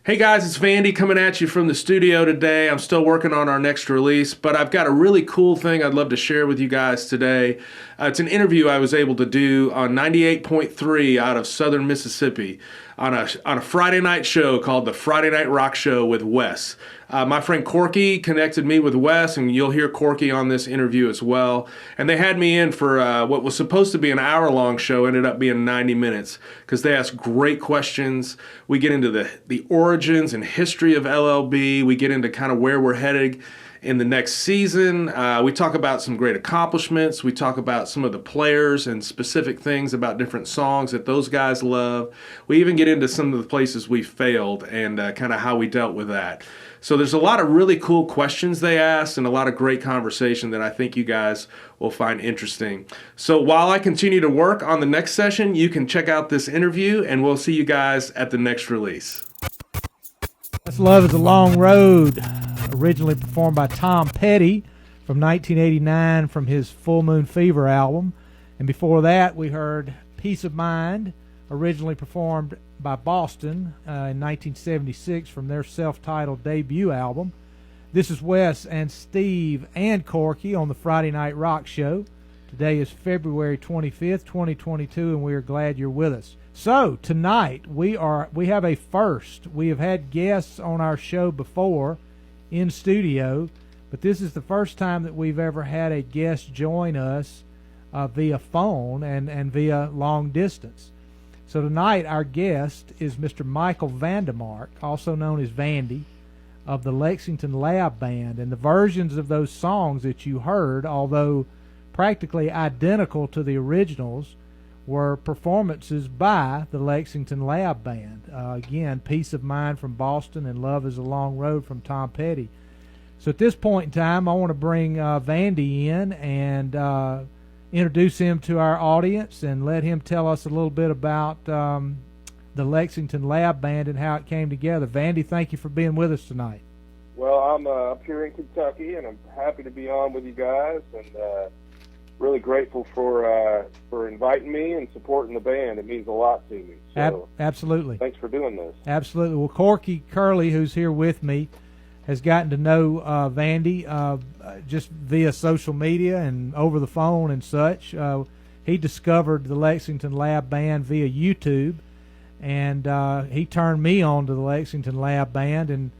Hey guys, it's Vandy coming at you from the studio today. I'm still working on our next release, but I've got a really cool thing I'd love to share with you guys today. It's an interview I was able to do on 98.3 out of Southern Mississippi on a Friday night show called the Friday Night Rock Show with Wes. My friend Corky connected me with Wes, and you'll hear Corky on this interview as well. And they had me in for what was supposed to be an hour-long show, ended up being 90 minutes, because they asked great questions. We get into the origins and history of LLB. We get into kind of where we're headed in the next season. We talk about some great accomplishments. We talk about some of the players and specific things about different songs that those guys love. We even get into some of the places we failed and kind of how we dealt with that. So there's a lot of really cool questions they asked and a lot of great conversation that I think you guys will find interesting. So while I continue to work on the next session, you can check out this interview, and we'll see you guys at the next release. That's Love is a Long Road, originally performed by Tom Petty from 1989 from his Full Moon Fever album. And before that, we heard Peace of Mind, originally performed by Boston in 1976 from their self-titled debut album. This is Wes and Steve and Corky on the Friday Night Rock Show. Today is February 25th, 2022, and we are glad you're with us. So tonight we have a first. We have had guests on our show before in studio, but this is the first time that we've ever had a guest join us via phone and via long distance. So tonight our guest is Mr. Michael Vandermark, also known as Vandy, of the Lexington Lab Band. And the versions of those songs that you heard, although practically identical to the originals, were performances by the Lexington Lab Band. Again, Peace of Mind from Boston and Love is a Long Road from Tom Petty. So at this point in time, I want to bring Vandy in and introduce him to our audience and let him tell us a little bit about the Lexington Lab Band and how it came together. Vandy, thank you for being with us tonight. Well, I'm up here in Kentucky, and I'm happy to be on with you guys, and really grateful for inviting me and supporting the band. It means a lot to me. So absolutely. Thanks for doing this. Absolutely. Well, Corky Curley, who's here with me, has gotten to know Vandy just via social media and over the phone and such. He discovered the Lexington Lab Band via YouTube, and he turned me on to the Lexington Lab Band, and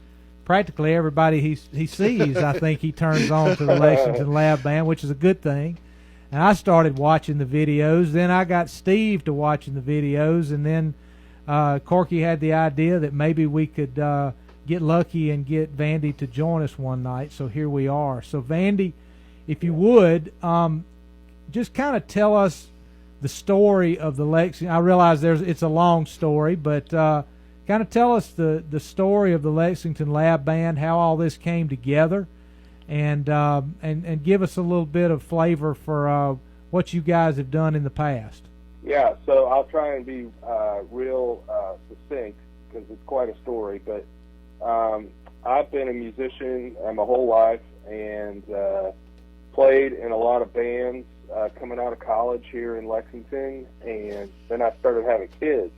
practically everybody he sees, I think he turns on to the Lexington Lab Band, which is a good thing. And I started watching the videos. Then I got Steve to watching the videos, and then Corky had the idea that maybe we could get lucky and get Vandy to join us one night, so here we are. So Vandy, if you would, just kind of tell us the story of the Lexington. I realize it's a long story, but kind of tell us the story of the Lexington Lab Band, how all this came together, and give us a little bit of flavor for what you guys have done in the past. Yeah, so I'll try and be real succinct because it's quite a story, but I've been a musician my whole life and played in a lot of bands coming out of college here in Lexington, and then I started having kids,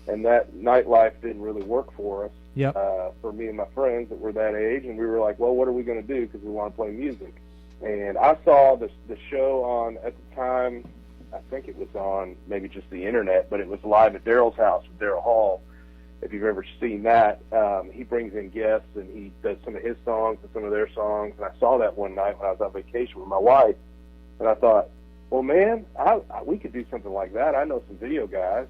and that nightlife didn't really work for us. Yep. For me and my friends that were that age, and we were like, well, what are we going to do because we want to play music? And I saw the show on, at the time, I think it was on maybe just the internet, but it was live at Daryl's house with Daryl Hall. If you've ever seen that, he brings in guests and he does some of his songs and some of their songs. And I saw that one night when I was on vacation with my wife, and I thought, well, man, we could do something like that. I know some video guys.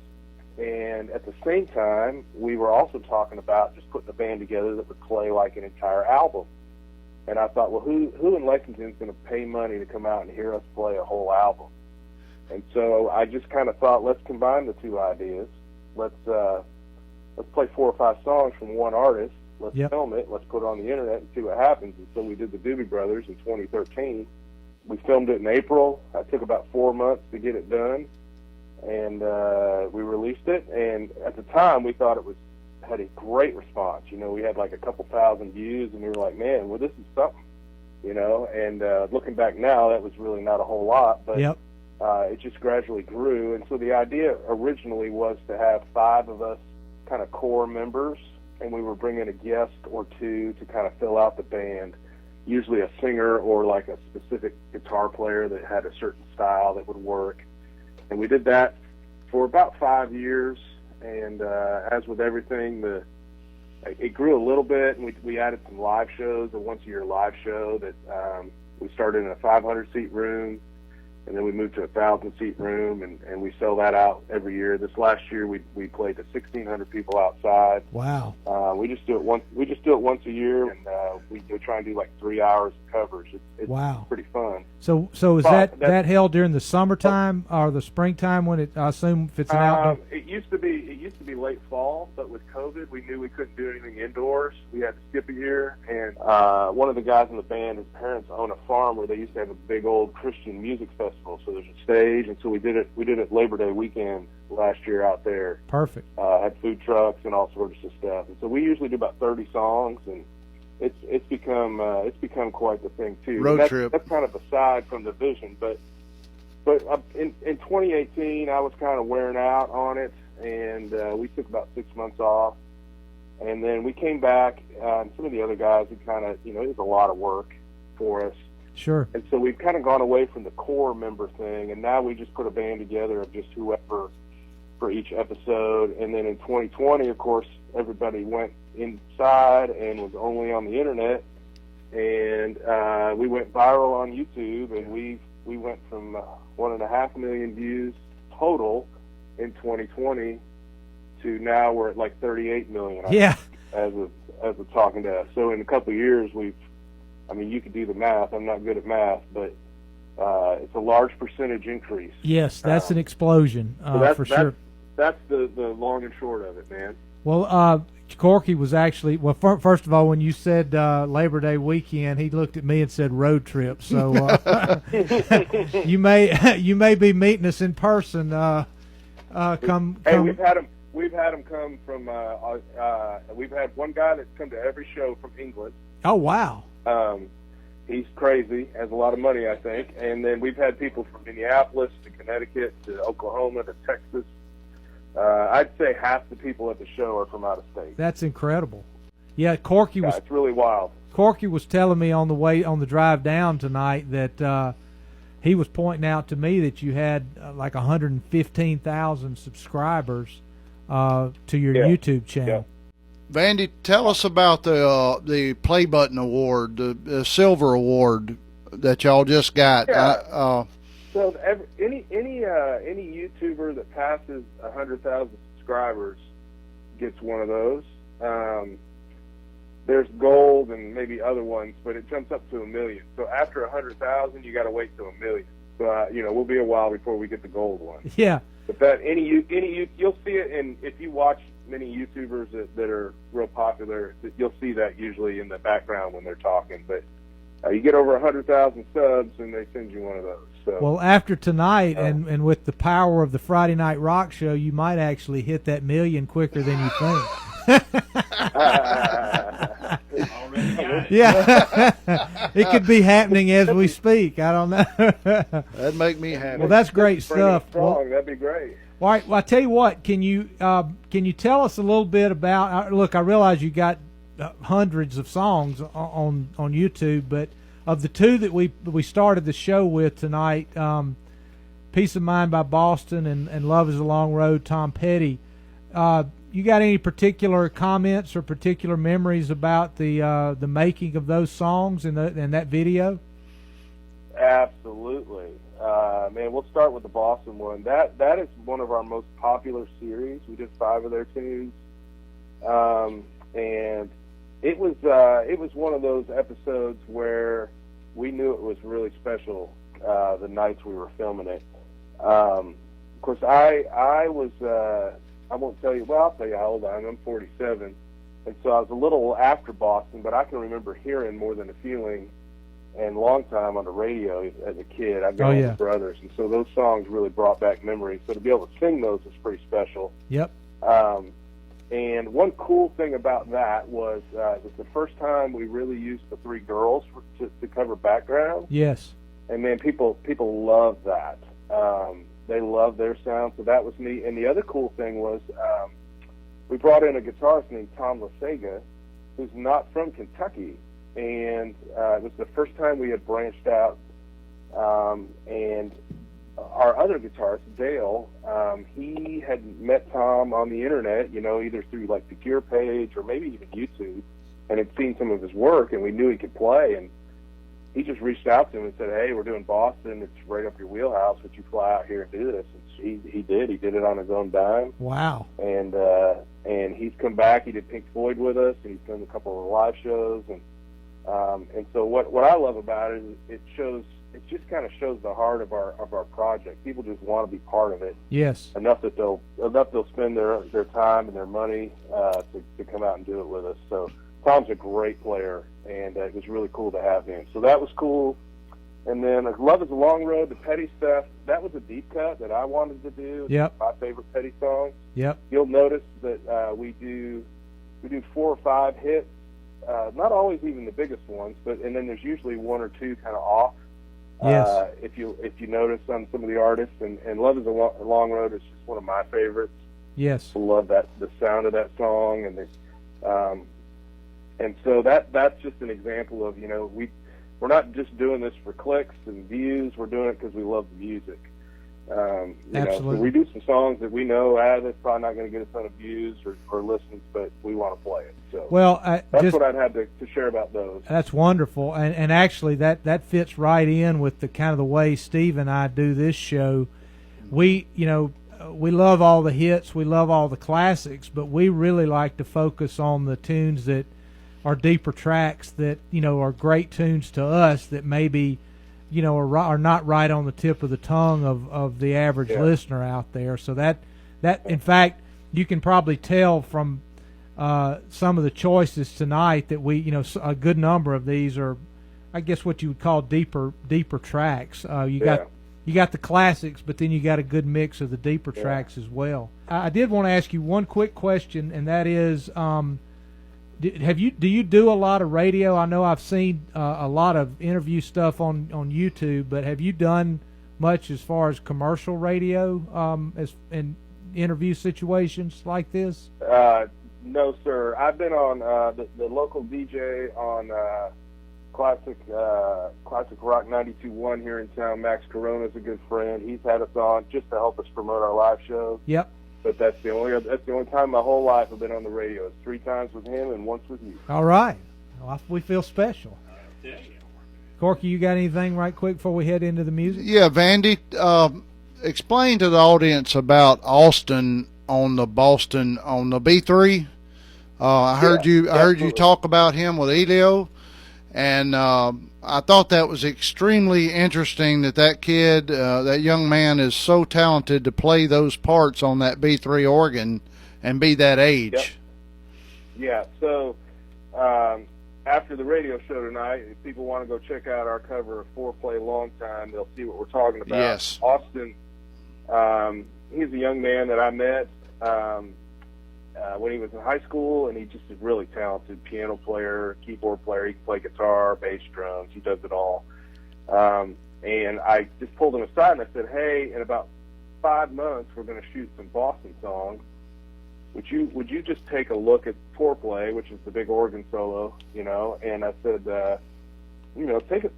And at the same time, we were also talking about just putting a band together that would play like an entire album. And I thought, well, who in Lexington is going to pay money to come out and hear us play a whole album? And so I just kind of thought, let's combine the two ideas. Let's play 4 or 5 songs from one artist. Let's film it. Let's put it on the internet and see what happens. And so we did the Doobie Brothers in 2013. We filmed it in April. It took about 4 months to get it done, and we released it. And at the time, we thought it had a great response. You know, we had like a couple thousand views, and we were like, man, well, this is something, you know. And looking back now, that was really not a whole lot, but it just gradually grew. And so the idea originally was to have 5 of us kind of core members and we were bringing a guest or two to kind of fill out the band, usually a singer or like a specific guitar player that had a certain style that would work. And we did that for about 5 years, and as with everything, it grew a little bit, and we added some live shows, a once-a-year live show that we started in a 500-seat room, and then we moved to a 1,000-seat room, and we sell that out every year. This last year, we played to 1,600 people outside. Wow. We just do it once a year, and we try and do like 3 hours of coverage. It's wow. pretty fun. So is that held during the summertime or the springtime when I assume if it's an outdoor? It used to be late fall, but with COVID, we knew we couldn't do anything indoors. We had to skip a year, and one of the guys in the band, his parents own a farm where they used to have a big old Christian music festival. So there's a stage, and so we did it Labor Day weekend last year out there. Perfect. Had food trucks and all sorts of stuff, and so we usually do about 30 songs, and it's become quite the thing too. Road trip. That's kind of aside from the vision, but in 2018 I was kind of wearing out on it, and we took about 6 months off, and then we came back. And some of the other guys had kind of, it was a lot of work for us. Sure. And so we've kind of gone away from the core member thing, and now we just put a band together of just whoever for each episode. And then in 2020, of course, everybody went inside and was only on the internet, and we went viral on YouTube, and we went from 1.5 million views total in 2020 to now we're at like 38 million. Yeah. As of talking to us. So in a couple of years, you could do the math. I'm not good at math, but it's a large percentage increase. Yes, that's an explosion for sure. That's the long and short of it, man. Well, Corky was actually, first of all, when you said Labor Day weekend, he looked at me and said road trip. So you may be meeting us in person. Hey, we've had them come from. We've had one guy that's come to every show from England. Oh wow. He's crazy, has a lot of money, I think. And then we've had people from Minneapolis to Connecticut to Oklahoma to Texas. I'd say half the people at the show are from out of state. That's incredible. Yeah, Corky was. It's really wild. Corky was telling me on the drive down tonight that he was pointing out to me that you had like 115,000 subscribers to your YouTube channel. Yeah. Vandy, tell us about the Play Button Award, the Silver Award that y'all just got. Yeah. So any YouTuber that passes 100,000 subscribers gets one of those. There's gold and maybe other ones, but it jumps up to 1 million. So after 100,000, you got to wait till 1 million. So we'll be a while before we get the gold one. Yeah. But you'll see it, and if you watch many YouTubers that are real popular, you'll see that usually in the background when they're talking. But you get over 100,000 subs, and they send you one of those. So, well, after tonight, and with the power of the Friday Night Rock show, you might actually hit that million quicker than you think. Yeah, it could be happening as we speak. I don't know. That'd make me happy. Well, that's great stuff. Well, that'd be great. All right. Well, I tell you what. Can you tell us a little bit about? Look, I realize you got hundreds of songs on YouTube, but of the two that we started the show with tonight, "Peace of Mind" by Boston and "Love Is a Long Road," Tom Petty. You got any particular comments or particular memories about the making of those songs and that video? Absolutely, man. We'll start with the Boston one. That is one of our most popular series. We did 5 of their tunes, and it was one of those episodes where we knew it was really special the nights we were filming it. Of course, I was. I won't tell you. Well, I'll tell you how old I am. I'm 47, and so I was a little after Boston, but I can remember hearing More Than a Feeling and Long Time on the radio as a kid. I've got older brothers, and so those songs really brought back memories. So to be able to sing those was pretty special. Yep. And one cool thing about that was it was the first time we really used the 3 girls to cover background. Yes. And man, people love that. They love their sound, so that was neat. And the other cool thing was we brought in a guitarist named Tom LaSega, who's not from Kentucky, and it was the first time we had branched out. And our other guitarist, Dale, he had met Tom on the internet, either through like the Gear page or maybe even YouTube, and had seen some of his work, and we knew he could play, and he just reached out to him and said, "Hey, we're doing Boston. It's right up your wheelhouse. Would you fly out here and do this?" And he did. He did it on his own dime. Wow. And he's come back. He did Pink Floyd with us, and he's done a couple of live shows. And so what I love about it is it just kind of shows the heart of our project. People just want to be part of it. Yes. Enough they'll spend their time and their money to come out and do it with us. So Tom's a great player, and it was really cool to have him. So that was cool. And then Love is a Long Road, the Petty stuff, that was a deep cut that I wanted to do. Yep. My favorite Petty songs. Yep. You'll notice that we do 4 or 5 hits, not always even the biggest ones, and then there's usually 1 or 2 kind of off. Yes. If you notice on some of the artists, and Love is a Long Road is just one of my favorites. Yes. I love the sound of that song, and so that's just an example of we're not just doing this for clicks and views. We're doing it because we love the music. Absolutely. So we do some songs that we know that's probably not going to get a ton of views or listens, but we want to play it. So that's what I'd have to share about those. That's wonderful, and actually that fits right in with the kind of the way Steve and I do this show. We love all the hits, we love all the classics, but we really like to focus on the tunes that are deeper tracks that are great tunes to us that maybe are not right on the tip of the tongue of the average listener out there. So that in fact you can probably tell from some of the choices tonight that we a good number of these are, I guess, what you would call deeper tracks. You got the classics, but then you got a good mix of the deeper tracks as well. I did want to ask you one quick question, and that is, do you do a lot of radio? I know I've seen a lot of interview stuff on YouTube, but have you done much as far as commercial radio as in interview situations like this? No, sir. I've been on the local DJ on Classic Rock 92.1 here in town. Max Corona's a good friend. He's had us on just to help us promote our live shows. Yep. But that's the only time my whole life I've been on the radio. It's 3 times with him and once with you. All right. Well, we feel special. Corky, you got anything right quick before we head into the music? Yeah, Vandy, explain to the audience about Austin on the Boston on the B3. I heard you talk about him with Elio, and I thought that was extremely interesting that kid, that young man is so talented to play those parts on that B3 organ and be that age. Yep. Yeah, so after the radio show tonight, if people want to go check out our cover of Foreplay Long Time, they'll see what we're talking about. Yes. Austin, he's a young man that I met when he was in high school, and he's just a really talented piano player, keyboard player. He can play guitar, bass, drums. He does it all. And I just pulled him aside and I said, "Hey, in about 5 months, we're going to shoot some Boston songs. Would you just take a look at Foreplay, which is the big organ solo, And I said,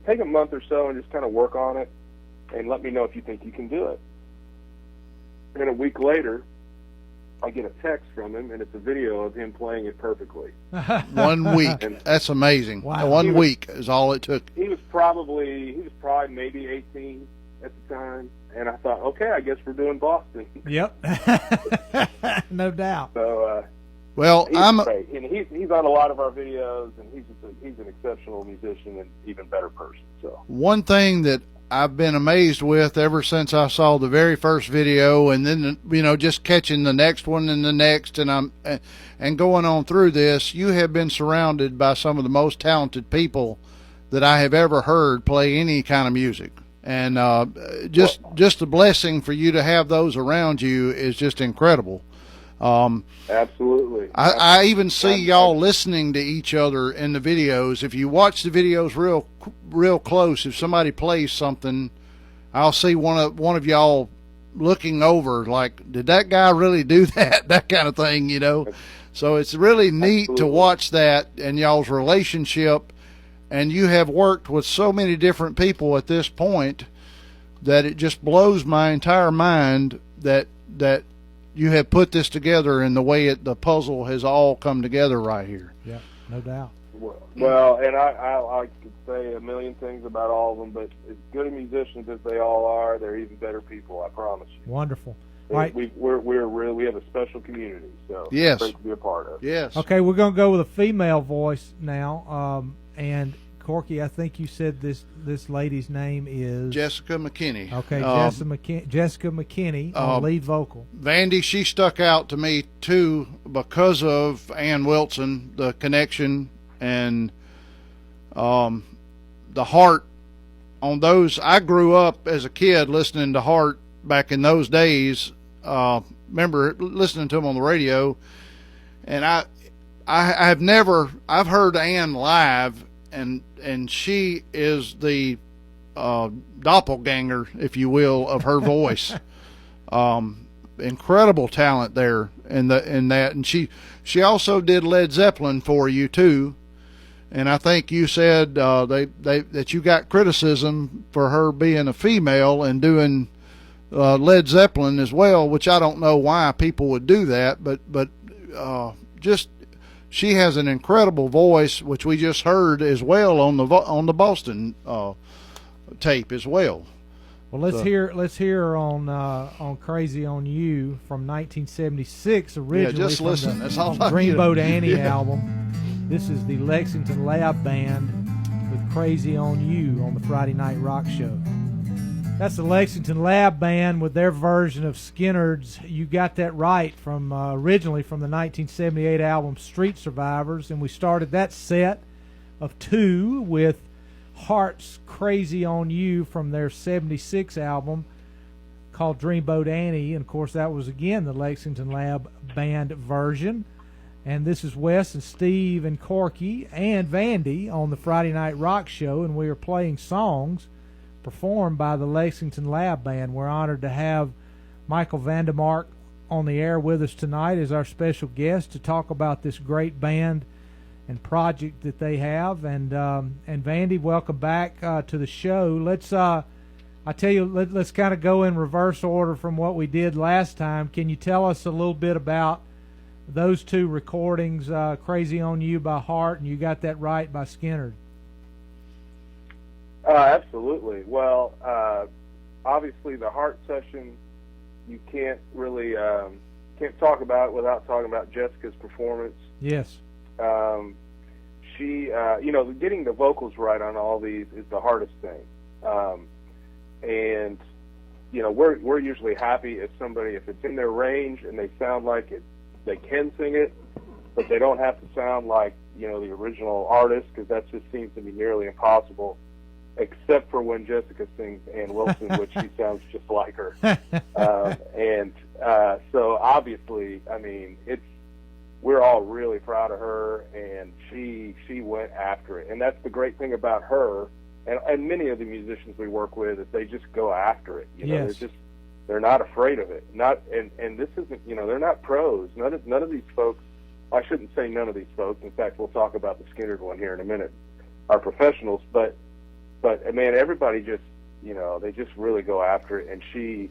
take a month or so and just kind of work on it, and let me know if you think you can do it." And a week later, I get a text from him, and it's a video of him playing it perfectly. 1 week. That's amazing. Wow. 1 week is all it took. He was probably maybe 18 at the time, and I thought, okay, I guess we're doing Boston. Yep. No doubt. So, well, he's great, and he's on a lot of our videos, and he's an exceptional musician and even better person. So one thing that I've been amazed with ever since I saw the very first video, and then just catching the next one and the next, and going on through this, you have been surrounded by some of the most talented people that I have ever heard play any kind of music, and just a blessing for you to have those around you is just incredible. Absolutely. I even see y'all listening to each other in the videos. If you watch the videos real close, if somebody plays something, I'll see one of y'all looking over, like, did that guy really do that? That kind of thing, you know. So it's really neat to watch that and y'all's relationship. And you have worked with so many different people at this point that it just blows my entire mind that you have put this together in the way the puzzle has all come together right here. Yeah, no doubt. Well, and I could say a million things about all of them, but as good a musicians as they all are, they're even better people, I promise you. Wonderful. Right. We have a special community, so yes. It's great to be a part of. Yes. Okay, we're going to go with a female voice now, and Corky, I think you said this lady's name is Jessica McKinney. Okay, Jessica McKinney on lead vocal. Vandy, she stuck out to me too because of Ann Wilson, the connection and the Heart on those. I grew up as a kid listening to Heart back in those days. Remember listening to them on the radio, and I've heard Ann live. And she is the doppelganger, if you will, of her voice. Incredible talent there in that. And she also did Led Zeppelin for you too. And I think you said that you got criticism for her being a female and doing Led Zeppelin as well, which I don't know why people would do that, but just. She has an incredible voice, which we just heard as well on the Boston tape as well. Well, let's hear her on "Crazy on You" from 1976, originally. Yeah, just listen. That's all. Dreamboat Annie album. This is the Lexington Lab Band with "Crazy on You" on the Friday Night Rock Show. That's the Lexington Lab Band with their version of Skynyrd's "You Got That Right" from originally from the 1978 album Street Survivors, and we started that set of two with Heart's "Crazy on You" from their 76 album called Dreamboat Annie, and of course that was again the Lexington Lab Band version. And this is Wes and Steve and Corky and Vandy on the Friday Night Rock Show, and we are playing songs performed by the Lexington Lab Band. We're honored to have Michael Vandermark on the air with us tonight as our special guest to talk about this great band and project that they have. And Vandy, welcome back to the show. Let's let's kind of go in reverse order from what we did last time. Can you tell us a little bit about those two recordings, "Crazy on You" by Heart and "You Got That Right" by Skynyrd? Absolutely. Well, obviously the Heart session, you can't really can't talk about it without talking about Jessica's performance. Yes. She, getting the vocals right on all these is the hardest thing. And we're usually happy if it's in their range and they sound like it, they can sing it, but they don't have to sound like the original artist, because that just seems to be nearly impossible. Except for when Jessica sings Ann Wilson, which she sounds just like her. So obviously, I mean, we're all really proud of her, and she went after it. And that's the great thing about her, and many of the musicians we work with, is they just go after it. Yes. They're not afraid of it. And this isn't, they're not pros. None of these folks. I shouldn't say none of these folks. In fact, we'll talk about the Skynyrd one here in a minute. Are professionals, but man, everybody just they just really go after it, and she's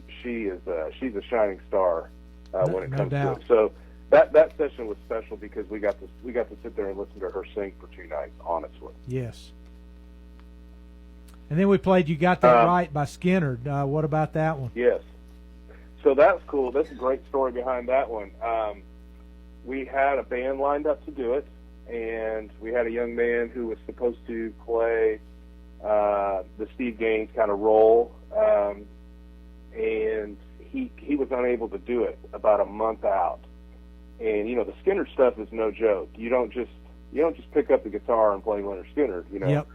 a shining star when it comes to it. So that session was special because we got to sit there and listen to her sing for 2 nights, honestly. Yes. And then we played "You Got That Right" by Skynyrd. What about that one? Yes. So that's cool. That's a great story behind that one. We had a band lined up to do it, and we had a young man who was supposed to play the Steve Gaines kind of role, and he was unable to do it about a month out. And the Skynyrd stuff is no joke. You don't just pick up the guitar and play Leonard Skynyrd, Yep.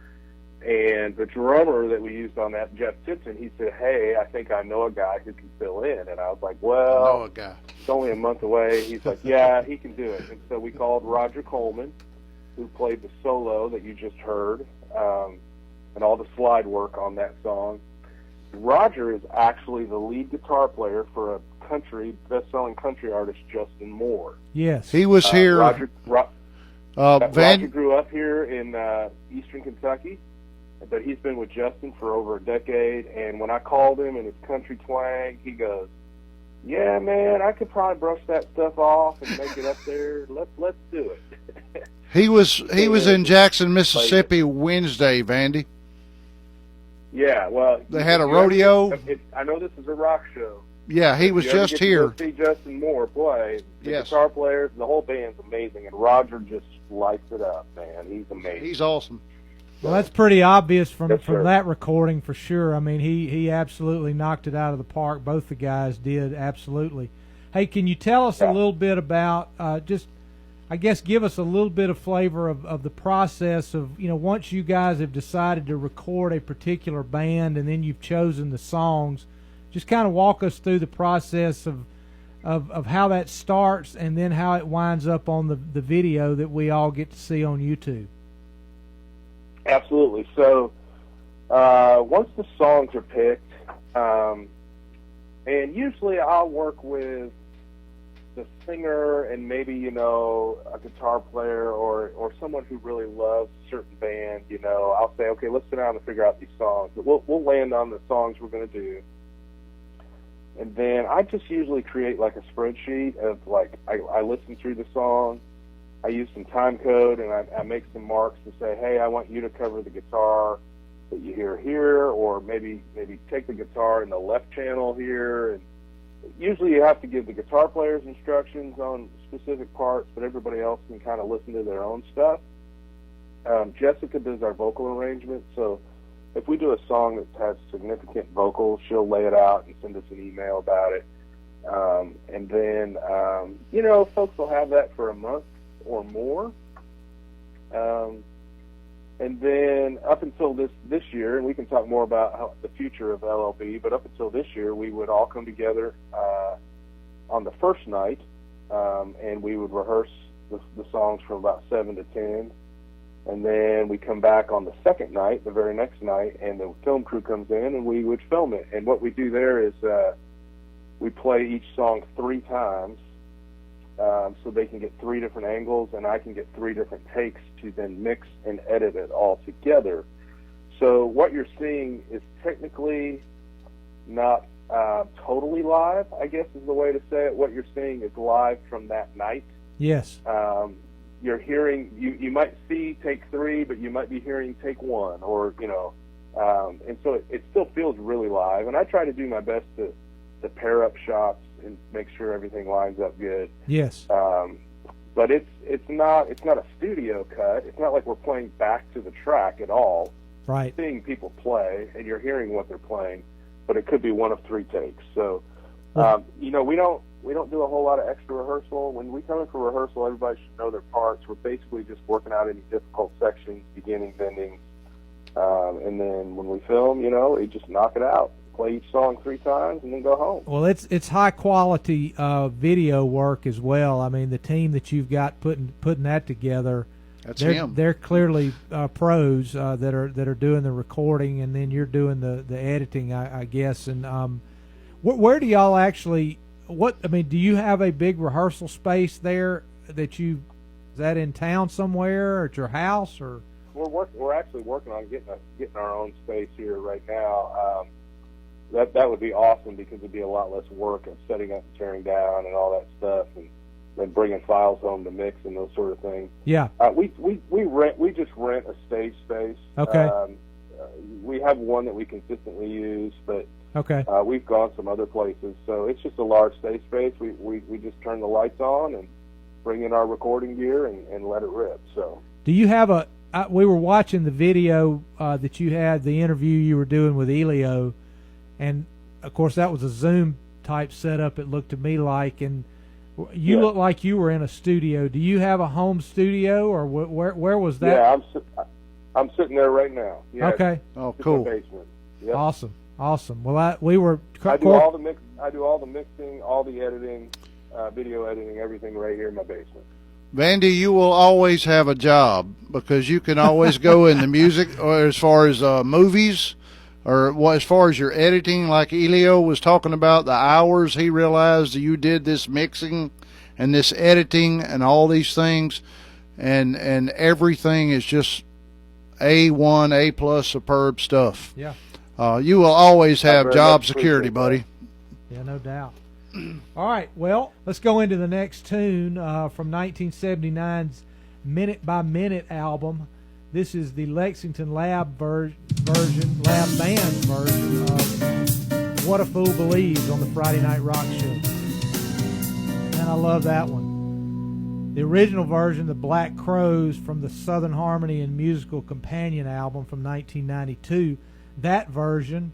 And the drummer that we used on that, Jeff Tipton, he said, "Hey, I think I know a guy who can fill in." And I was like, "Well, I know a guy. It's only a month away." He's like, "Yeah, he can do it." And so we called Roger Coleman, who played the solo that you just heard, and all the slide work on that song. Roger is actually the lead guitar player for a best-selling country artist, Justin Moore. Yes. He was here. Roger Van, grew up here in eastern Kentucky, but he's been with Justin for over a decade. And when I called him in his country twang, he goes, "Yeah, man, I could probably brush that stuff off and make it up there. Let's do it." he was in Jackson, Mississippi Wednesday, Vandy. Yeah, well, They had a rodeo. I know this is a rock show. Yeah, he was just here. See Justin Moore play. The Yes. guitar players, the whole band's amazing, and Roger just lights it up, man. He's amazing. He's awesome. Well, that's pretty obvious from Yes, sir. that recording for sure. I mean, he absolutely knocked it out of the park. Both the guys did, absolutely. Hey, can you tell us a little bit about I guess give us a little bit of flavor of the process of, once you guys have decided to record a particular band and then you've chosen the songs, just kind of walk us through the process of how that starts and then how it winds up on the video that we all get to see on YouTube. Absolutely. So once the songs are picked, and usually I'll work with the singer and maybe, a guitar player or someone who really loves a certain band, I'll say, okay, let's sit down and figure out these songs. But we'll land on the songs we're going to do. And then I just usually create like a spreadsheet of I listen through the song, I use some time code, and I make some marks to say, hey, I want you to cover the guitar that you hear here, or maybe take the guitar in the left channel here. And usually you have to give the guitar players instructions on specific parts, but everybody else can kind of listen to their own stuff. Jessica does our vocal arrangement, so if we do a song that has significant vocals, she'll lay it out and send us an email about it. And then, folks will have that for a month or more. And then up until this year, and we can talk more about the future of LLB, but up until this year, we would all come together on the first night, and we would rehearse the songs from about 7 to 10. And then we come back on the second night, the very next night, and the film crew comes in, and we would film it. And what we do there is we play each song 3 times, so they can get 3 different angles, and I can get 3 different takes to then mix and edit it all together. So what you're seeing is technically not totally live, I guess is the way to say it. What you're seeing is live from that night. Yes. You're hearing, you might see take 3, but you might be hearing take 1, or, and so it still feels really live. And I try to do my best to pair up shots and make sure everything lines up good. Yes. But it's not a studio cut. It's not like we're playing back to the track at all. Right. You're seeing people play, and you're hearing what they're playing, but it could be one of 3 takes. So, we don't do a whole lot of extra rehearsal. When we come in for rehearsal, everybody should know their parts. We're basically just working out any difficult sections, beginnings, endings, and then when we film, we just knock it out. Play each song 3 times and then go home. Well, it's high quality video work as well. I mean, the team that you've got putting that together, they're clearly pros that are doing the recording, and then you're doing the editing, I guess. And where do y'all actually? Do you have a big rehearsal space there is that in town somewhere or at your house, or? We're actually working on getting our own space here right now. That would be awesome because it'd be a lot less work of setting up and tearing down and all that stuff, and then bringing files home to mix and those sort of things. Yeah. We just rent a stage space. Okay. We have one that we consistently use, but okay. We've gone some other places, so it's just a large stage space. We just turn the lights on and bring in our recording gear and let it rip. So. Do you have we were watching the video that you had, the interview you were doing with Elio, and of course that was a Zoom type setup, it looked to me like, and you looked like you were in a studio. Do you have a home studio, or where was that? Yeah, I'm sitting there right now. Yeah, okay. Oh, cool. My basement. Yep. Awesome. Well, I do all the mixing, all the editing, video editing, everything right here in my basement. Vandy, you will always have a job because you can always go in the music, or as far as movies, or what, as far as your editing, like Elio was talking about, the hours he realized you did this mixing and this editing and all these things, and everything is just A1, A+ superb stuff. Yeah. You will always have very job much security, appreciate buddy. Yeah, no doubt. All right, well, let's go into the next tune from 1979's Minute by Minute album. This is the Lexington Lab Band version of What a Fool Believes on the Friday Night Rock Show. And I love that one. The original version, the Black Crows, from the Southern Harmony and Musical Companion album from 1992. That version,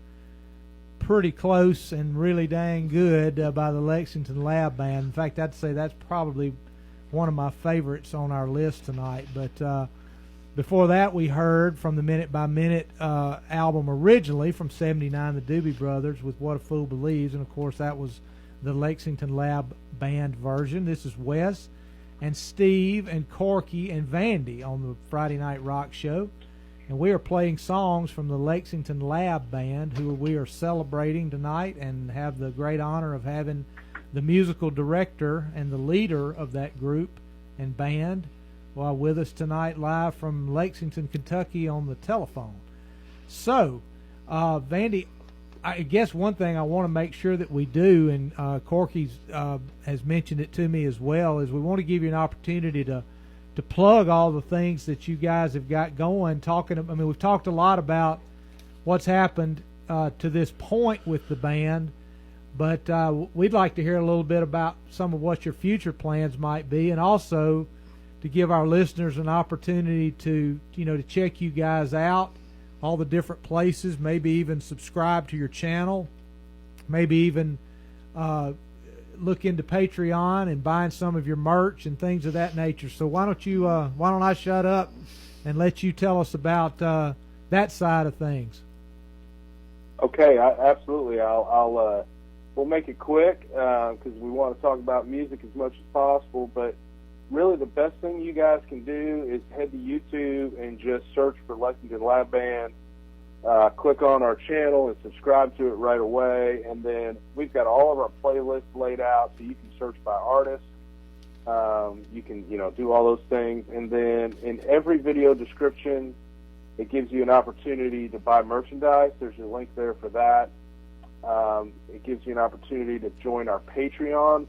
pretty close and really dang good by the Lexington Lab Band. In fact, I'd say that's probably one of my favorites on our list tonight. But before that, we heard from the Minute by Minute album originally from '79, the Doobie Brothers with What a Fool Believes, and of course that was the Lexington Lab Band version. This is Wes and Steve and Corky and Vandy on the Friday Night Rock Show. And we are playing songs from the Lexington Lab Band, who we are celebrating tonight and have the great honor of having the musical director and the leader of that group and band with us tonight live from Lexington, Kentucky on the telephone. So, Vandy, I guess one thing I want to make sure that we do, and Corky has mentioned it to me as well, is we want to give you an opportunity to plug all the things that you guys have got going. We've talked a lot about what's happened to this point with the band, but we'd like to hear a little bit about some of what your future plans might be, and also to give our listeners an opportunity to check you guys out, all the different places, maybe even subscribe to your channel, maybe even look into Patreon and buying some of your merch and things of that nature. So why don't I shut up and let you tell us about that side of things? Okay, absolutely. We'll make it quick because we want to talk about music as much as possible. But really, the best thing you guys can do is head to YouTube and just search for Lexington Lab Band. Click on our channel and subscribe to it right away, and then we've got all of our playlists laid out so you can search by artist. You can do all those things, and then in every video description it gives you an opportunity to buy merchandise. There's a link there for that. It gives you an opportunity to join our Patreon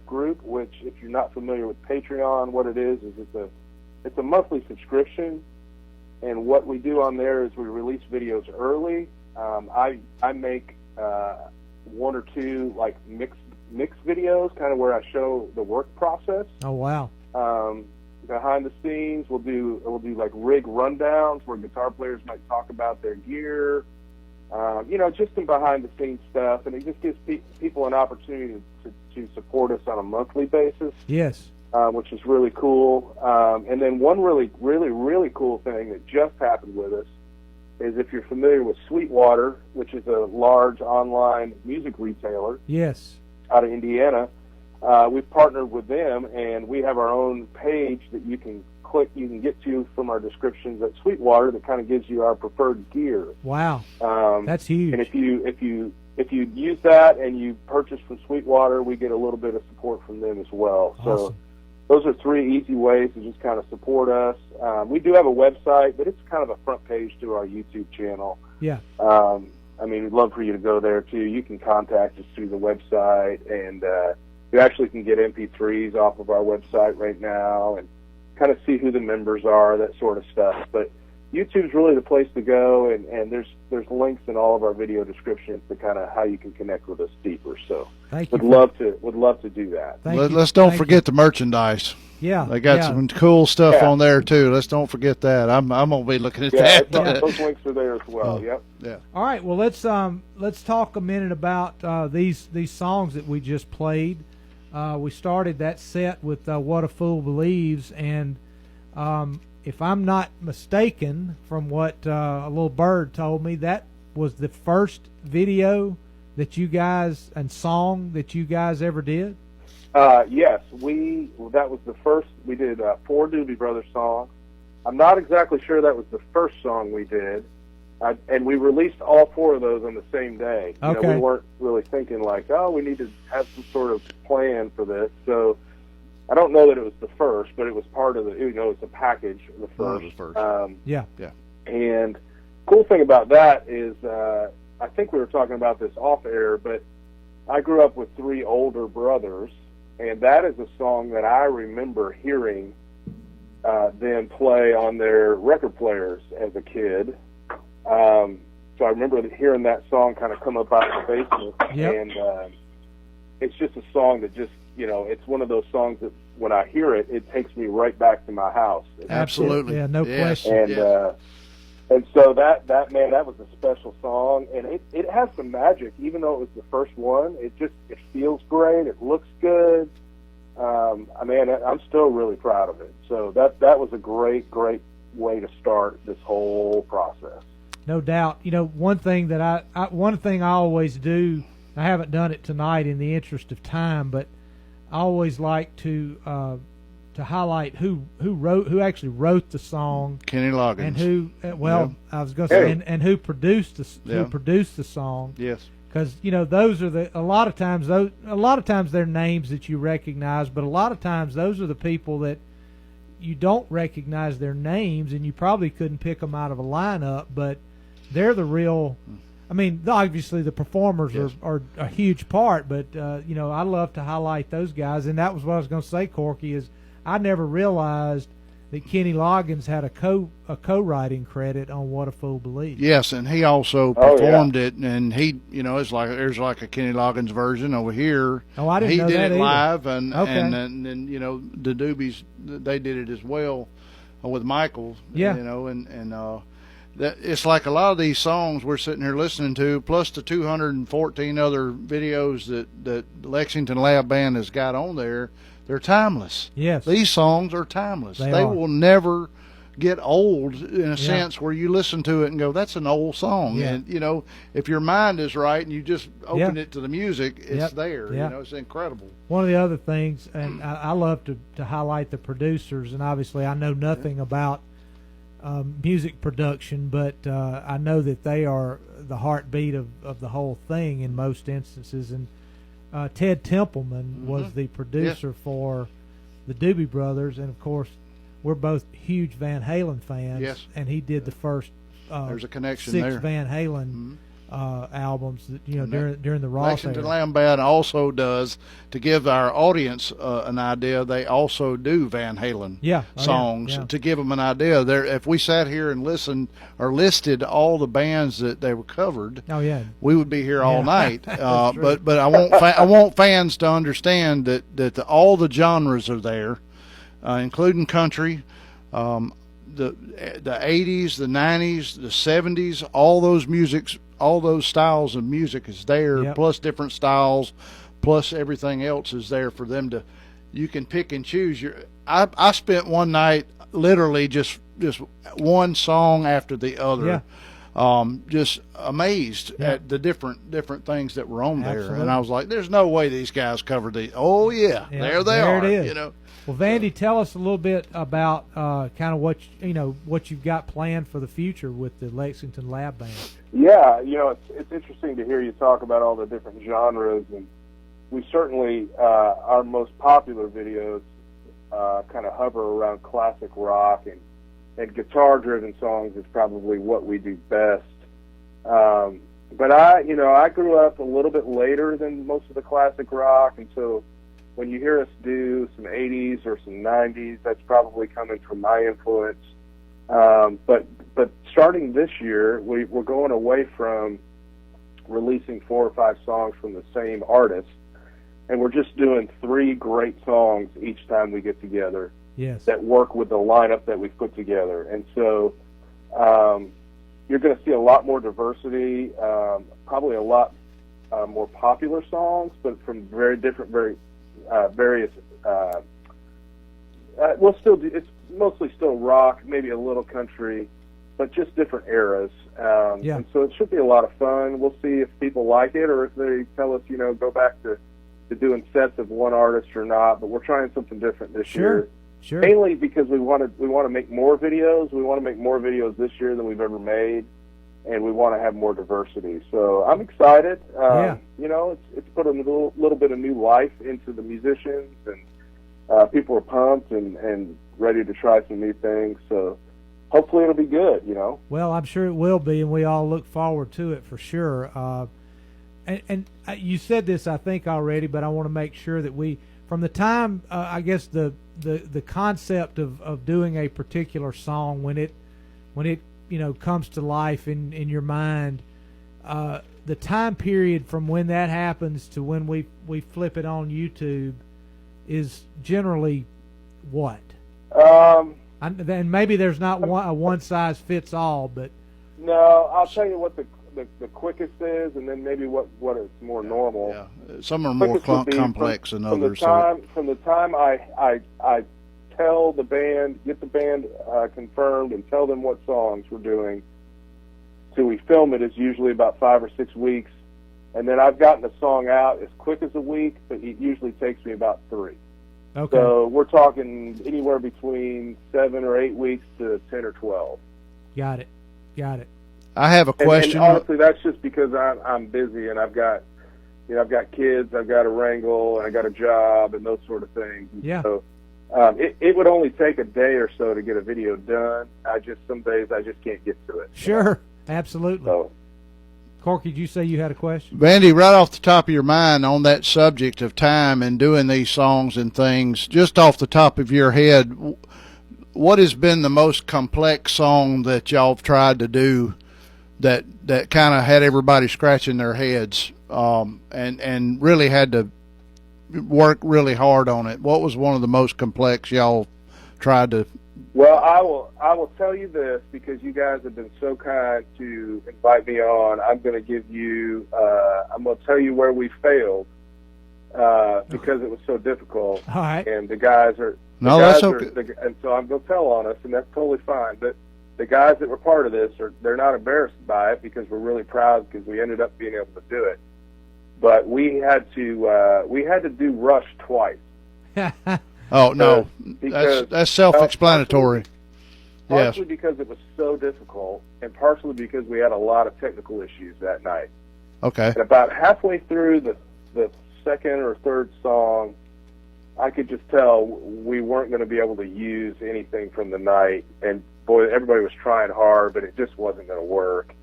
group, which, if you're not familiar with Patreon, what it is it's a monthly subscription. And what we do on there is we release videos early. I make one or two like mix videos, kind of where I show the work process. Oh wow! Behind the scenes, we'll do like rig rundowns where guitar players might talk about their gear, just some behind the scenes stuff, and it just gives people an opportunity to support us on a monthly basis. Yes. Which is really cool. And then one really, really, really cool thing that just happened with us is if you're familiar with Sweetwater, which is a large online music retailer. Yes. Out of Indiana, we've partnered with them, and we have our own page that you can get to from our descriptions at Sweetwater that kind of gives you our preferred gear. Wow. That's huge. And if you use that and you purchase from Sweetwater, we get a little bit of support from them as well. Awesome. So those are three easy ways to just kind of support us. We do have a website, but it's kind of a front page to our YouTube channel. Yeah. We'd love for you to go there, too. You can contact us through the website, and you actually can get MP3s off of our website right now and kind of see who the members are, that sort of stuff. But YouTube's really the place to go, and there's links in all of our video descriptions to kind of how you can connect with us deeper. So would love to do that. Let's don't forget the merchandise. Yeah, they got some cool stuff on there too. Let's don't forget that. I'm gonna be looking at that. Those links are there as well. Yep. Yeah. All right. Well, let's talk a minute about these songs that we just played. We started that set with "What a Fool Believes," and if I'm not mistaken, from what a little Byrd told me, that was the first video that you guys and song that you guys ever did. Yes, that was the first. We did 4 Doobie Brothers songs. I'm not exactly sure that was the first song we did. And we released all 4 of those on the same day. You know, Okay. we weren't really thinking like, oh, we need to have some sort of plan for this. So I don't know that it was the first, but it was part of the, you know, it's a package of the first. Yeah. And cool thing about that is, I think we were talking about this off air, but I grew up with 3 older brothers, and that is a song that I remember hearing them play on their record players as a kid. So I remember hearing that song kind of come up out of the basement, and it's just a song that just, you know, it's one of those songs that when I hear it, it takes me right back to my house. Absolutely. Yeah, no question. And so that man, that was a special song, and it has some magic. Even though it was the first one, it feels great. It looks good. I mean, I'm still really proud of it. So that was a great way to start this whole process. No doubt. You know, one thing I always do, I haven't done it tonight in the interest of time, but I always like to highlight who actually wrote the song, Kenny Loggins, and who I was going to say, and who produced the song. Yes. Because, you know, those are a lot of times they're names that you recognize, but a lot of times those are the people that you don't recognize their names, and you probably couldn't pick them out of a lineup, but they're the real. I mean, obviously the performers are a huge part, but you know, I love to highlight those guys, and that was what I was going to say, Corky, is I never realized that Kenny Loggins had a co-writing credit on What a Fool Believes. Yes, and he also performed it, and he, you know, it's like there's like a Kenny Loggins version over here. Oh, I didn't know that He did it either. live, and you know, the Doobies, they did it as well with Michael. Yeah. You know, and that it's like a lot of these songs we're sitting here listening to, plus the 214 other videos that Lexington Lab Band has got on there. They're timeless. Yes. These songs are timeless. They They are. will never get old in a sense where you listen to it and go, that's an old song. Yeah. And, you know, if your mind is right and you just open it to the music, it's there. Yeah. You know, it's incredible. One of the other things, and I love to highlight the producers, and obviously I know nothing about music production, but I know that they are the heartbeat of the whole thing in most instances. And Ted Templeman was the producer for the Doobie Brothers, and of course we're both huge Van Halen fans. Yes. And he did the first There's a connection 6 there. Van Halen albums that, you know, during the Rouse Lexington era. Lamb Band also does, to give our audience an idea, they also do Van Halen songs to give them an idea. There, if we sat here and listened or listed all the bands that they were covered, we would be here all night. But I want fans to understand that all the genres are there, including country. The 80s, the 90s, the 70s, all those styles of music is there, plus different styles, plus everything else is there for them to. You can pick and choose. I spent one night literally just one song after the other, just amazed at the different things that were on there, and I was like, "There's no way these guys covered these." Oh yeah, there they are. It is. You know. Well, Vandy, tell us a little bit about kind of what you've got planned for the future with the Lexington Lab Band. Yeah, you know, it's interesting to hear you talk about all the different genres, and we certainly our most popular videos kind of hover around classic rock and guitar-driven songs is probably what we do best. But I grew up a little bit later than most of the classic rock, and so when you hear us do some 80s or some 90s, that's probably coming from my influence. But starting this year, we're going away from releasing 4 or 5 songs from the same artist, and we're just doing 3 great songs each time we get together that work with the lineup that we've put together. And so you're going to see a lot more diversity, probably a lot more popular songs, but from very different, various. We'll still do. It's mostly still rock, maybe a little country, but just different eras. And so it should be a lot of fun. We'll see if people like it, or if they tell us, go back to doing sets of one artist or not. But we're trying something different this year. Sure. Mainly because we want to make more videos. We want to make more videos this year than we've ever made. and we want to have more diversity. So I'm excited. Yeah. You know, it's put a little bit of new life into the musicians, and people are pumped and ready to try some new things. So hopefully it'll be good, you know. Well, I'm sure it will be, and we all look forward to it for sure. And you said this, I think, already, but I want to make sure that we, from the time, I guess the concept of doing a particular song, when it you know comes to life in your mind, the time period from when that happens to when we flip it on YouTube is generally what? And maybe there's not a one size fits all, but no, I'll tell you what the quickest is, and then maybe what is more normal. Yeah, some are more complex than others. From the time I tell the band, get the band confirmed, and tell them what songs we're doing, till we film it is usually about 5 or 6 weeks, and then I've gotten a song out as quick as a week, but it usually takes me about 3. okay. So we're talking anywhere between 7 or 8 weeks to 10 or 12. Got it. I have a question. And honestly, that's just because I'm busy and I've got kids, I've got to wrangle, and I got a job and those sort of things. Yeah. So it would only take a day or so to get a video done. Some days I just can't get to it. Sure, absolutely. So, Corky, did you say you had a question? Vandy, right off the top of your mind on that subject of time and doing these songs and things, just off the top of your head, what has been the most complex song that y'all have tried to do that kind of had everybody scratching their heads and really had to work really hard on it? What was one of the most complex y'all tried to? Well, I will tell you this, because you guys have been so kind to invite me on. I'm going to give you. I'm going to tell you where we failed because it was so difficult. All right. And the guys are. That's okay. And so I'm going to tell on us, and that's totally fine. But the guys that were part of this they're not embarrassed by it, because we're really proud because we ended up being able to do it. But we had to do Rush twice. Oh no, that's self-explanatory. Partially because it was so difficult, and partially because we had a lot of technical issues that night. Okay. And about halfway through the second or third song, I could just tell we weren't going to be able to use anything from the night. And boy, everybody was trying hard, but it just wasn't going to work.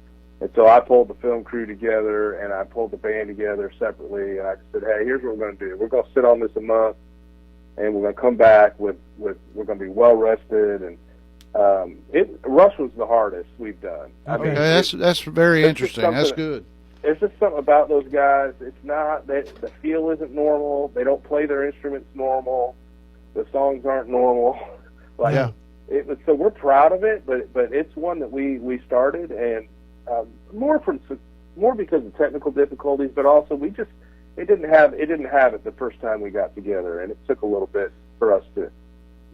And so I pulled the film crew together, and I pulled the band together separately, and I said, hey, here's what we're going to do. We're going to sit on this a month, and we're going to come back we're going to be well rested. And Rush was the hardest we've done. Okay, that's very interesting. That's good. It's just something about those guys. It's not that the feel isn't normal. They don't play their instruments normal. The songs aren't normal. So we're proud of it, but it's one that we started, and more because of technical difficulties, but also it didn't have it the first time we got together, and it took a little bit for us to.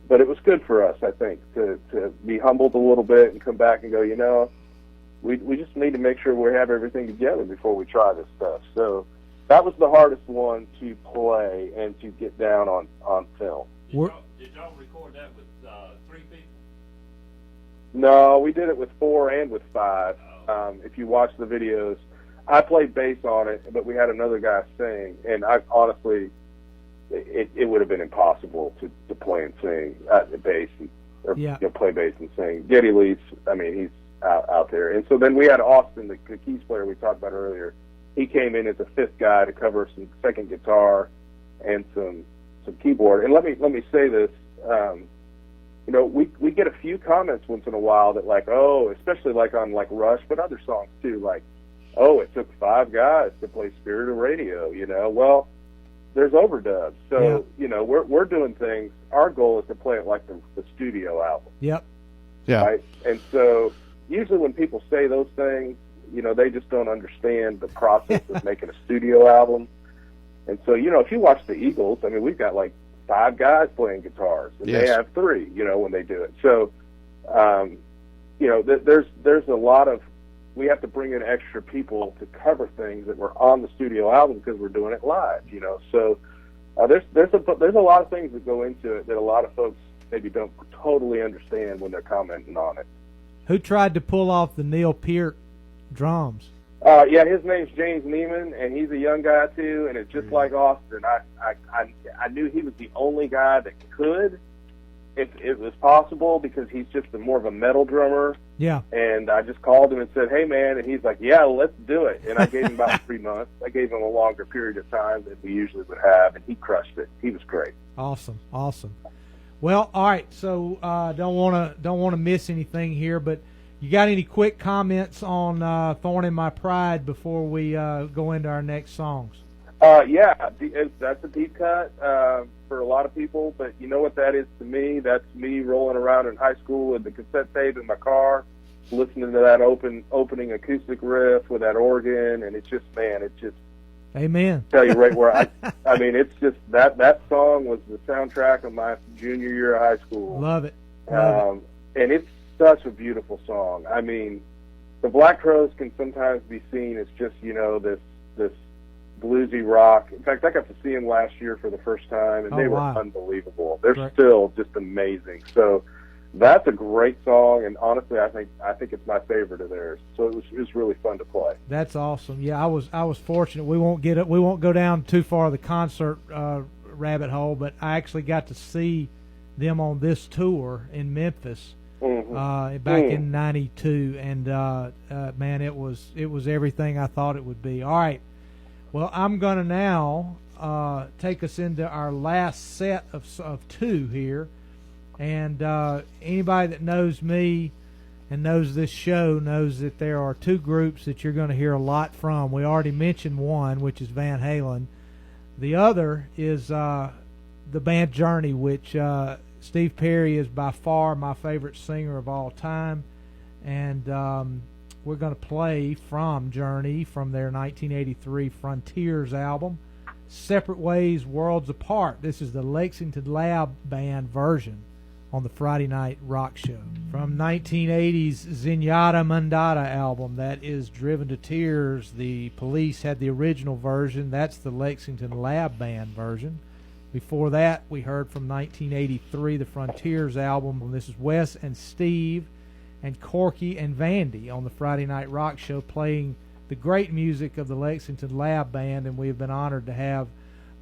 But it was good for us, I think, to be humbled a little bit and come back and go, we just need to make sure we have everything together before we try this stuff. So that was the hardest one to play and to get down on film. Did y'all record that with 3 people? No, we did it with 4 and with 5. If you watch the videos, I played bass on it, but we had another guy sing, and I honestly, it would have been impossible to play and sing bass play bass and sing. Geddy Leeds, he's out there. And so then we had Austin, the keys player we talked about earlier. He came in as a 5th guy to cover some second guitar and some keyboard. And let me say this, we get a few comments once in a while that especially on Rush, but other songs too, it took 5 guys to play Spirit of Radio, well, there's overdubs. So, we're doing things. Our goal is to play it like the studio album. Yep. Yeah. Right? And so usually when people say those things, they just don't understand the process of making a studio album. And so, if you watch the Eagles, we've got 5 guys playing guitars, and they have 3, when they do it. So, there's a lot of, we have to bring in extra people to cover things that were on the studio album because we're doing it live, So there's a lot of things that go into it that a lot of folks maybe don't totally understand when they're commenting on it. Who tried to pull off the Neil Peart drums. Yeah, his name's James Neiman, and he's a young guy too. And it's just like Austin. I knew he was the only guy that could, if it was possible, because he's just more of a metal drummer. Yeah. And I just called him and said, "Hey, man," and he's like, "Yeah, let's do it." And I gave him about 3 months. I gave him a longer period of time than we usually would have, and he crushed it. He was great. Awesome. Well, all right. So don't want to miss anything here, but you got any quick comments on "Thorn in My Pride" before we go into our next songs? Yeah, that's a deep cut for a lot of people, but you know what that is to me? That's me rolling around in high school with the cassette tape in my car, listening to that opening acoustic riff with that organ, and it's just, Amen. Tell you right where I mean, it's just that song was the soundtrack of my junior year of high school. Love it. And it's such a beautiful song. I mean, the Black Crowes can sometimes be seen as just, this bluesy rock. In fact, I got to see them last year for the first time, and they were unbelievable. They're still just amazing. So that's a great song, and honestly, I think it's my favorite of theirs. So it was really fun to play. That's awesome. Yeah, I was fortunate. We won't go down too far the concert rabbit hole, but I actually got to see them on this tour in Memphis back in '92, and man, it was everything I thought it would be. All right. Well, I'm going to now take us into our last set of two here. And anybody that knows me and knows this show knows that there are two groups that you're going to hear a lot from. We already mentioned one, which is Van Halen. The other is the band Journey, which Steve Perry is by far my favorite singer of all time. And we're going to play from Journey from their 1983 Frontiers album, Separate Ways, Worlds Apart. This is the Lexington Lab Band version on the Friday Night Rock Show. From 1980's Zenyatta Mandata album, that is Driven to Tears. The Police had the original version. That's the Lexington Lab Band version. Before that, we heard from 1983 the Frontiers album. This is Wes and Steve and Corky and Vandy on the Friday Night Rock Show playing the great music of the Lexington Lab Band, and we have been honored to have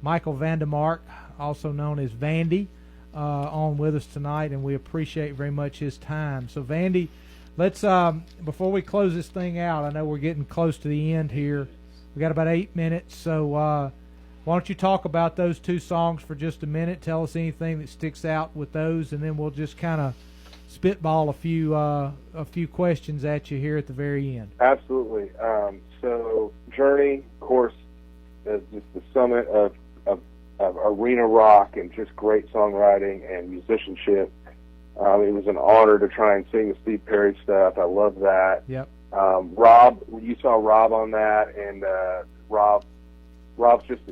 Michael Vandemark, also known as Vandy, on with us tonight, and we appreciate very much his time. So Vandy, let's before we close this thing out, I know we're getting close to the end here. We got about 8 minutes, so why don't you talk about those two songs for just a minute? Tell us anything that sticks out with those, and then we'll just kind of spitball a few questions at you here at the very end. Absolutely. So Journey, of course, is just the summit of arena rock and just great songwriting and musicianship. It was an honor to try and sing the Steve Perry stuff. I love that. Yep. Rob, you saw Rob on that, and Rob's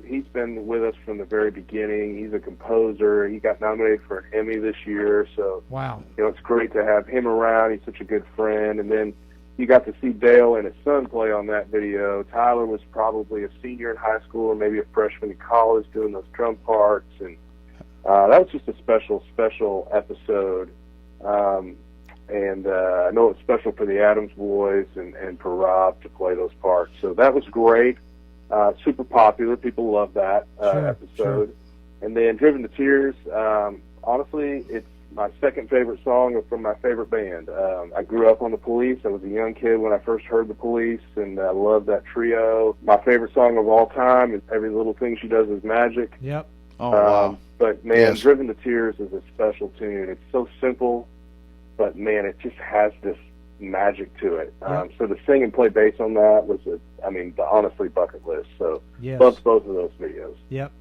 he's been with us from the very beginning. He's a composer. He got nominated for an Emmy this year, so wow. It's great to have him around. He's such a good friend. And then you got to see Dale and his son play on that video. Tyler was probably a senior in high school or maybe a freshman in college doing those drum parts, and that was just a special episode. And I know it's special for the Adams boys and for Rob to play those parts. So that was great. Super popular. People love that episode. Sure. And then Driven to Tears, honestly, it's my second favorite song from my favorite band. I grew up on the Police. I was a young kid when I first heard the Police, and I love that trio. My favorite song of all time is Every Little Thing She Does Is Magic. Yep. Oh, wow. But, man, Yes. Driven to Tears is a special tune. It's so simple, but, man, it just has this magic to it. Yep. So to sing and play bass on that was, honestly, bucket list. So Yes. loved both of those videos. Yep.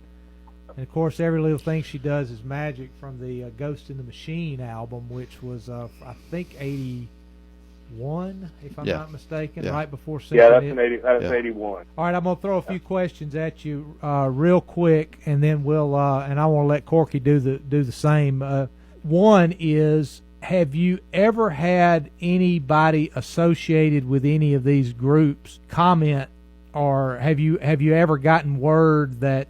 And, of course, Every Little Thing She Does Is Magic from the Ghost in the Machine album, which was, I think, 81, if I'm not mistaken, right before Symphony. Yeah, that's 81. All right, I'm going to throw a few questions at you real quick, and then we'll and I want to let Corky do the same. One is, have you ever had anybody associated with any of these groups comment, or have you ever gotten word that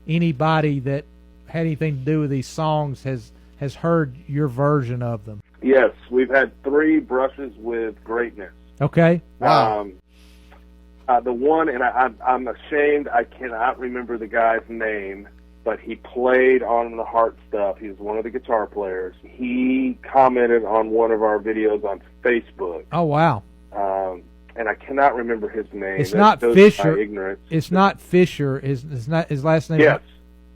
anybody that had anything to do with these songs has heard your version of them? Yes, we've had 3 brushes with greatness. Okay. Wow. The one, and I'm ashamed I cannot remember the guy's name, but he played on the Heart stuff. He was one of the guitar players. He commented on one of our videos on Facebook. Oh, wow. And I cannot remember his name. It's not Those Fisher. my ignorance. It's not Fisher. Is not his last name?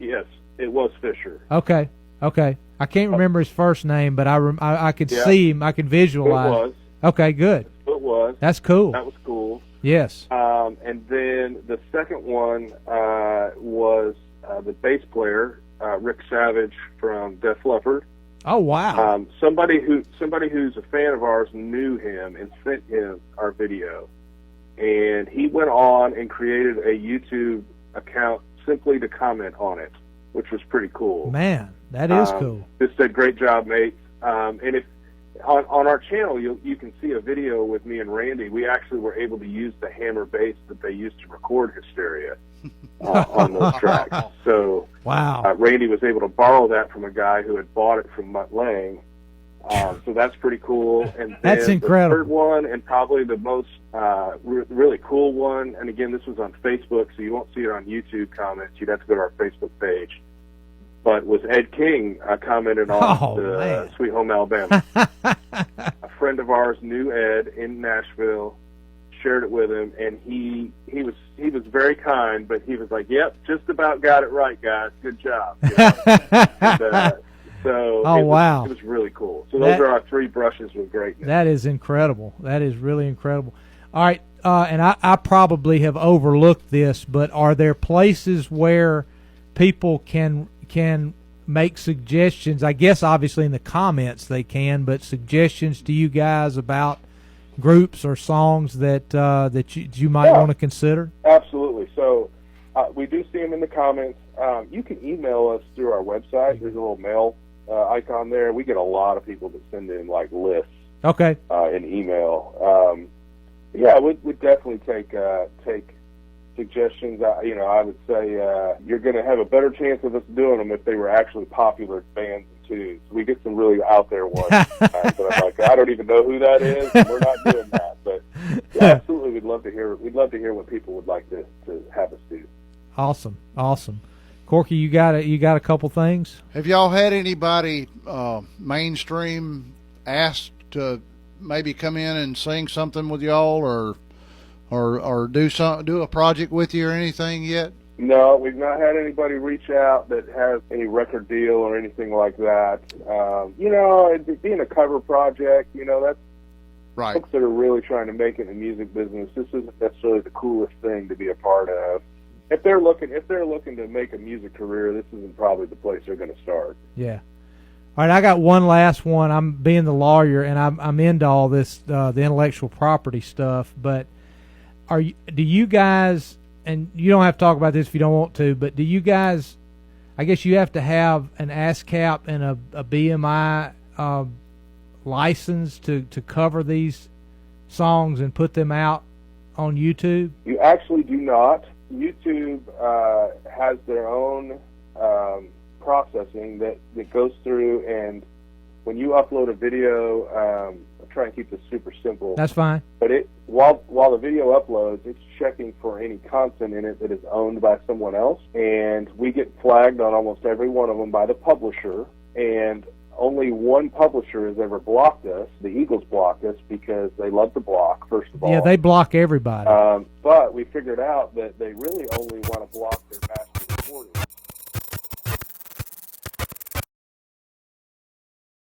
Yes, it was Fisher. Okay. I can't remember his first name, but I could see him. I can visualize. It was. Okay, good. It was. That's cool. That was cool. Yes. And then the second one was the bass player, Rick Savage from Def Leppard. Oh, wow. Somebody who's a fan of ours knew him and sent him our video, and he went on and created a YouTube account simply to comment on it, which was pretty cool. Man, that is cool. Just said, "Great job, mate." And if on our channel, you can see a video with me and Randy. We actually were able to use the hammer bass that they used to record Hysteria on those tracks. So wow, Randy was able to borrow that from a guy who had bought it from Mutt Lang. So that's pretty cool. And then that's incredible. The third one, and probably the most really cool one, and again, this was on Facebook, so you won't see it on YouTube comments. You'd have to go to our Facebook page. But was Ed King commented on Sweet Home Alabama. A friend of ours knew Ed in Nashville, shared it with him, and he was very kind, but he was like, "Yep, just about got it right, guys. Good job." You know? So it was really cool. So those are our three brushes with greatness. That is incredible. That is really incredible. All right, and I probably have overlooked this, but are there places where people can make suggestions? I guess obviously in the comments they can, but suggestions to you guys about groups or songs that you might want to consider? Absolutely. So we do see them in the comments. You can email us through our website. There's a little mail icon there. We get a lot of people that send in like lists. Okay. In email. We'd definitely take suggestions. I would say you're going to have a better chance of us doing them if they were actually popular bands and tunes. We get some really out there ones, but I'm like, I don't even know who that is. And we're not doing that, but absolutely, we'd love to hear what people would like to have us do. Awesome. Corky, you got a couple things? Have y'all had anybody mainstream ask to maybe come in and sing something with y'all, or do a project with you or anything yet? No, we've not had anybody reach out that has any record deal or anything like that. It being a cover project, that's right. Folks that are really trying to make it in the music business. This isn't necessarily the coolest thing to be a part of. If they're looking to make a music career, this isn't probably the place they're going to start. Yeah. All right, I got one last one. I'm being the lawyer, and I'm into all this the intellectual property stuff. But do you guys? And you don't have to talk about this if you don't want to. But do you guys? I guess you have to have an ASCAP and a BMI license to cover these songs and put them out on YouTube. You actually do not. YouTube has their own processing that goes through, and when you upload a video, I'll try and keep this super simple. That's fine. But while the video uploads, it's checking for any content in it that is owned by someone else, and we get flagged on almost every one of them by the publisher, and only one publisher has ever blocked us. The Eagles blocked us because they love to block, first of all. Yeah, they block everybody. But we figured out that they really only want to block their master recordings.